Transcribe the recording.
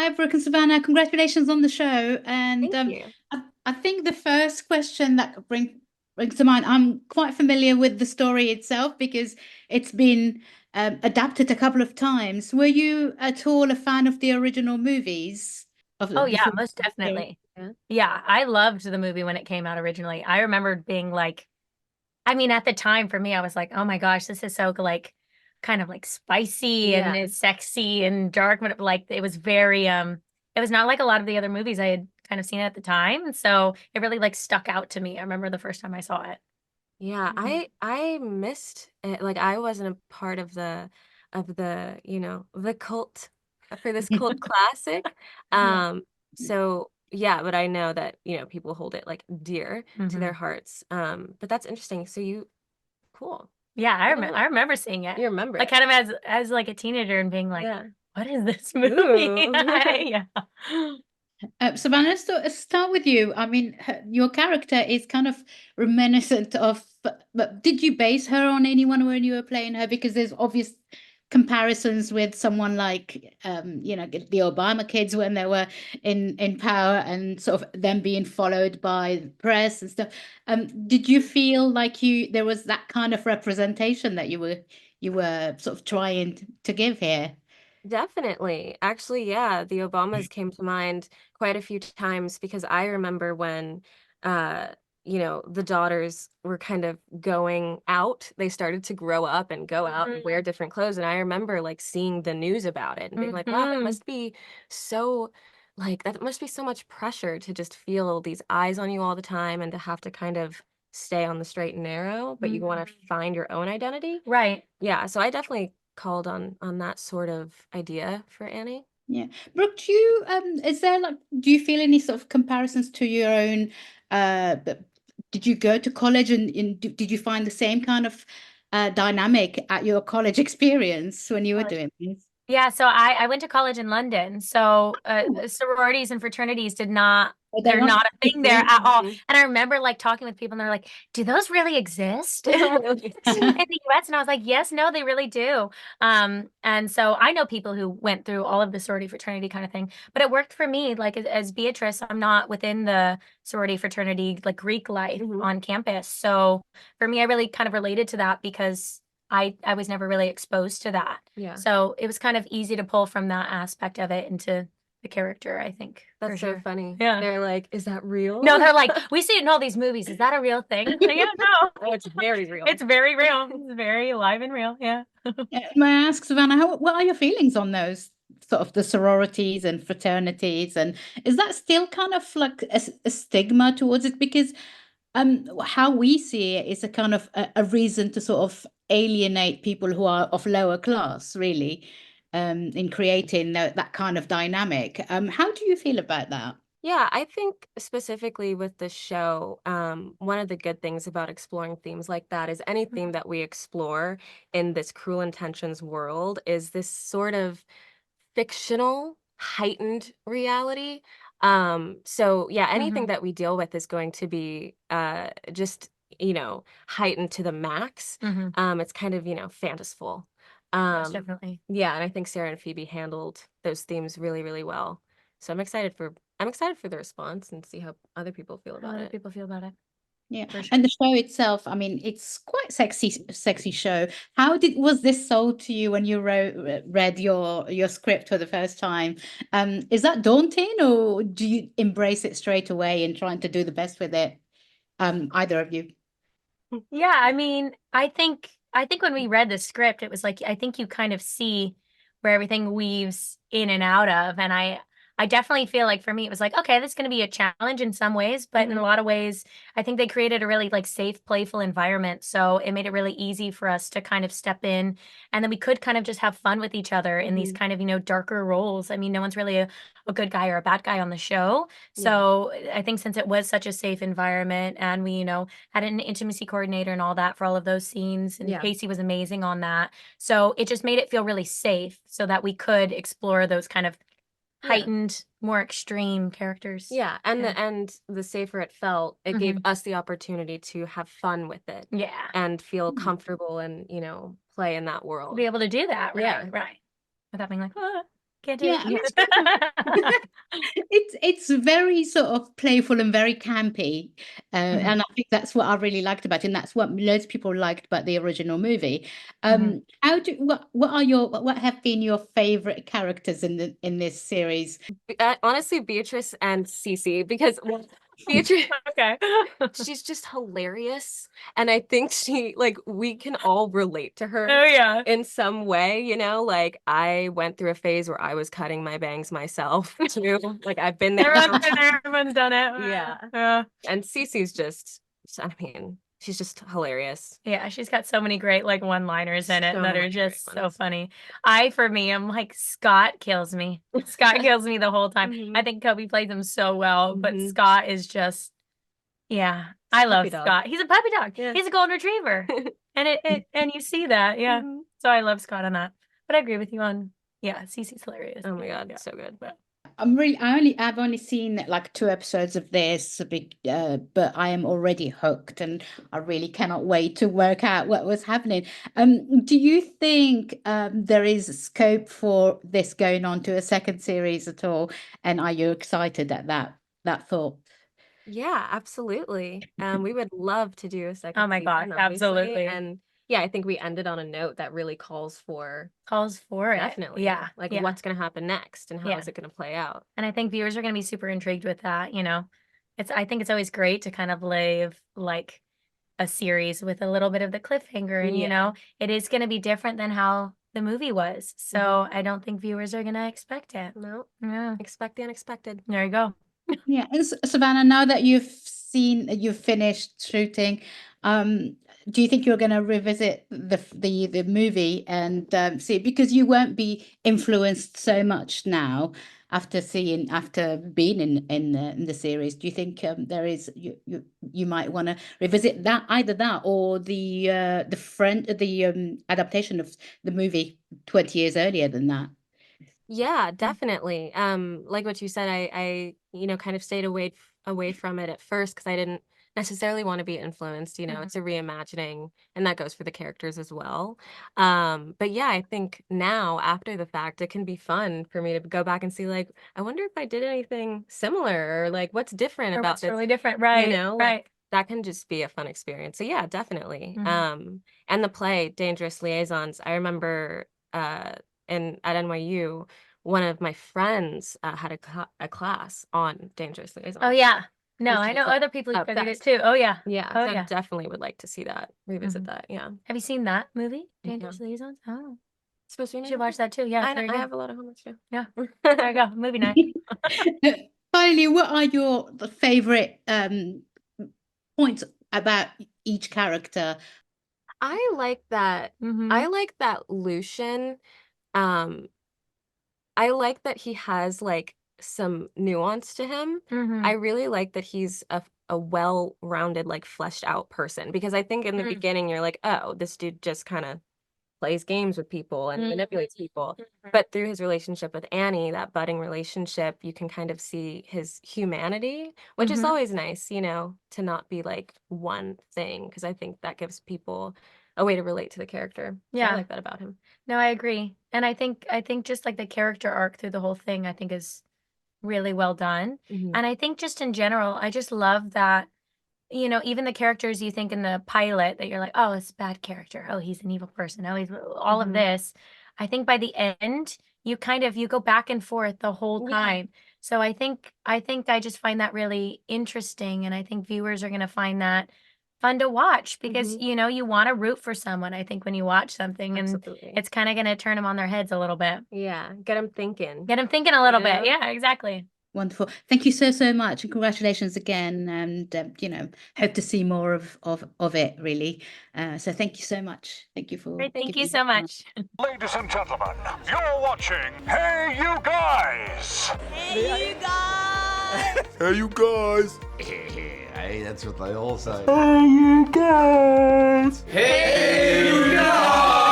Hi, Brooke and Savannah. Congratulations on the show. And Thank you. I think the first question that brings to mind, I'm quite familiar with the story itself because it's been adapted a couple of times. Were you at all a fan of the original movies of Oh yeah, before? most definitely. Yeah, I loved the movie when it came out originally. I remember being like, I mean, at the time for me, I was like, oh my gosh, this is so like kind of like spicy and Yeah. it's sexy and dark, but like it was very it was not like a lot of the other movies I had kind of seen at the time. So it really like stuck out to me. I remember the first time I saw it. Yeah, Mhm. I missed it. Like I wasn't a part of the cult for this cult classic. Yeah. So yeah, but I know that, people hold it like dear to their Hmm. hearts. But that's interesting. So cool. Yeah, I didn't know. I remember seeing it. You remember Like it. kind of as like a teenager and being like, Yeah. what is this movie? Ooh. Yeah. Savannah, let's start with you. I mean, your character is kind of reminiscent of, but did you base her on anyone when you were playing her? Because there's obvious comparisons with someone like, the Obama kids when they were in power and sort of them being followed by the press and stuff. Did you feel like there was that kind of representation that you were sort of trying to give here? Definitely. Actually, yeah, the Obamas came to mind quite a few times because I remember when uh the daughters were kind of going out. They started to grow up and go out and wear different clothes. And I remember like seeing the news about it and being like, wow, Hmm. that must be so much pressure to just feel these eyes on you all the time and to have to kind of stay on the straight and narrow, but you want to find your own identity. Right. Yeah, so I definitely called on that sort of idea for Annie. Yeah. Brooke, is there like, do you feel any sort of comparisons to your own, but did you go to college and did you find the same kind of dynamic at your college experience when you were College. doing this? Yeah, so I went to college in London. So sororities and fraternities Oh, they're they're not not a the thing there thing. at all. And I remember like talking with people and they're like, do those really exist in the US? And I was like, yes, no, they really do. And so I know people who went through all of the sorority fraternity kind of thing, but it worked for me. Like as Beatrice, I'm not within the sorority fraternity like Greek life Mhm. on campus. So for me, I really kind of related to that because I was never really exposed to that. Yeah, So it was kind of easy to pull from that aspect of it into the character, I think, for that's so sure. funny. Yeah. They're like, is that real? No, they're like, we see it in all these movies. Is that a real thing? Like, yeah, Oh, no. it's very real. It's very real. It's very alive and real. Yeah. May I ask, Savannah, what are your feelings on those sort of the sororities and fraternities? And is that still kind of like a stigma towards it? Because how we see it is a kind of a reason to sort of alienate people who are of lower class, really, in creating that kind of dynamic. How do you feel about that? Yeah, I think specifically with the show, one of the good things about exploring themes like that is any theme that we explore in this Cruel Intentions world is this sort of fictional, heightened reality. So yeah, anything Hmm. that we deal with is going to be just, heightened to the max. Hmm. It's kind of, fantastical. Most Um, definitely. yeah, and I think Sarah and Phoebe handled those themes really, really well. So I'm excited for the response and see how other people feel How about other it. people feel about it, Yeah, for and sure. the show itself, I mean, it's quite sexy show. How did was this sold to you when you read your script for the first time? Is that daunting, or do you embrace it straight away and trying to do the best with it? Either of you. Yeah, I mean, I think when we read the script, it was like I think you kind of see where everything weaves in and out of, and I definitely feel like for me it was like, okay, this is going to be a challenge in some ways, but in a Mhm. lot of ways, I think they created a really like safe, playful environment, so it made it really easy for us to kind of step in, and then we could kind of just have fun with each other in these Mhm. kind of, darker roles. I mean, no one's really a good guy or a bad guy on the show. Yeah. So I think since it was such a safe environment and we, had an intimacy coordinator and all that for all of those scenes. And Yeah. Casey was amazing on that. So it just made it feel really safe so that we could explore those kind of Yeah. heightened, more extreme characters. Yeah, and Yeah. the safer it felt, it gave Hmm. us the opportunity to have fun with it Yeah. and feel Hmm. comfortable and, play in that To be world. able to do that. Right. Yeah. Right. Without being like, ah. Can't do Yeah, I mean, it. it's very sort of playful and very campy, Mhm, and I think that's what I really liked about it, and that's what loads of people liked about the original movie. mhm. What have been your favorite characters in this series? Honestly, Beatrice and Cece, because Beatrice, Okay. she's just hilarious. And I think we can all relate to her Oh yeah. in some way, like I went through a phase where I was cutting my bangs myself too. Like I've been there. Everyone's been there, everyone's done it. Yeah. Yeah. And Cece's I mean, she's just hilarious. Yeah, she's got so many great like one-liners in it So that are many great just so ones. funny. For me, I'm like Scott kills me. Scott kills me the whole time. I Mhm. think Khobe plays him so well, but Mhm. Scott is just, yeah, I love Puppy dog. Scott. He's a puppy dog. Yeah. He's a golden retriever. And you see that, yeah. Mhm. So I love Scott on that. But I agree with you on, yeah, Cece's hilarious. Oh my God, Yeah. so good. I've only seen like 2 episodes of this, but I am already hooked, and I really cannot wait to work out what was happening. Do you think there is scope for this going on to a second series at all? And are you excited at that thought? Yeah, absolutely. We would love to do a second Oh my gosh, season, obviously. absolutely. And yeah, I think we ended on a note that really calls for Calls for it. definitely, Yeah. like yeah. what's going to happen next and how Yeah. is it going to play out? And I think viewers are going to be super intrigued with that, I think it's always great to kind of leave like a series with a little bit of the cliffhanger and Yeah. it is going to be different than how the movie was. So I don't think viewers are going to expect it. No, Yeah. expect the unexpected. There you go. Yeah, and Savannah, now that you've finished shooting, do you think you're going to revisit the movie and see, because you won't be influenced so much now after being in the series? Do you think there is you might want to revisit either that or the adaptation of the movie 20 years earlier than that? Yeah, definitely. Like what you said, I kind of stayed away from it at first because I didn't necessarily want to be influenced. It's a reimagining, and that goes for the characters as well. But yeah, I think now after the fact, it can be fun for me to go back and see, like, I wonder if I did anything similar, or like what's different Or about what's this. really different, right? Like, Right. that can just be a fun experience. So yeah, definitely. Mhm. And the play Dangerous Liaisons, I remember at NYU, one of my friends had a class on Dangerous Liaisons. Oh yeah. No, And I so know it's, like, other people who studied it best. too. Oh yeah. Yeah, Oh so I yeah. definitely would like to see that, revisit Mhm. that. Yeah. Have you seen that movie, Yeah. Dangerous Liaisons? Oh, It's supposed to be you nice. should watch that too. Yeah, it's very I good. have a lot of homework to do. Yeah. There you go. Movie night. Finally, what are your favorite points about each character? I like that. Mhm. I like that Lucian. Um, I like that he has like some nuance to him. I Mhm. really like that he's a well-rounded, like fleshed out person, because I think in the Mm. beginning you're like, oh, this dude just kind of plays games with people and Mhm. manipulates people. Mhm. But through his relationship with Annie, that budding relationship, you can kind of see his humanity, which is Mhm. always nice, to not be like one thing, because I think that gives people a way to relate to the character. So I Yeah. like that about him. No, I agree. And I think just like the character arc through the whole thing, I think is really well done. Mhm. And I think just in general, I just love that, even the characters you think in the pilot that you're like, oh, it's a bad character. Oh, he's an evil person. Oh, he's all of Mhm. this. I think by the end, you go back and forth the whole Yeah. time. So I just find that really interesting. And I think viewers are going to find that fun to watch because, Mhm. you want to root for someone, I think, when you watch something, and Absolutely. it's kind of going to turn them on their heads a little bit. Yeah, get them thinking. Get them thinking a little bit. Yeah. Yeah, exactly. Wonderful. Thank you so much, and congratulations again. And hope to see more of it. Really. So thank you so much. Thank you for. Great. Thank giving you me so the time. much. Ladies and gentlemen, you're watching Hey You Guys! Hey, you guys! Hey you guys! Hey, that's what they all say. Hey you guys! Hey, you guys!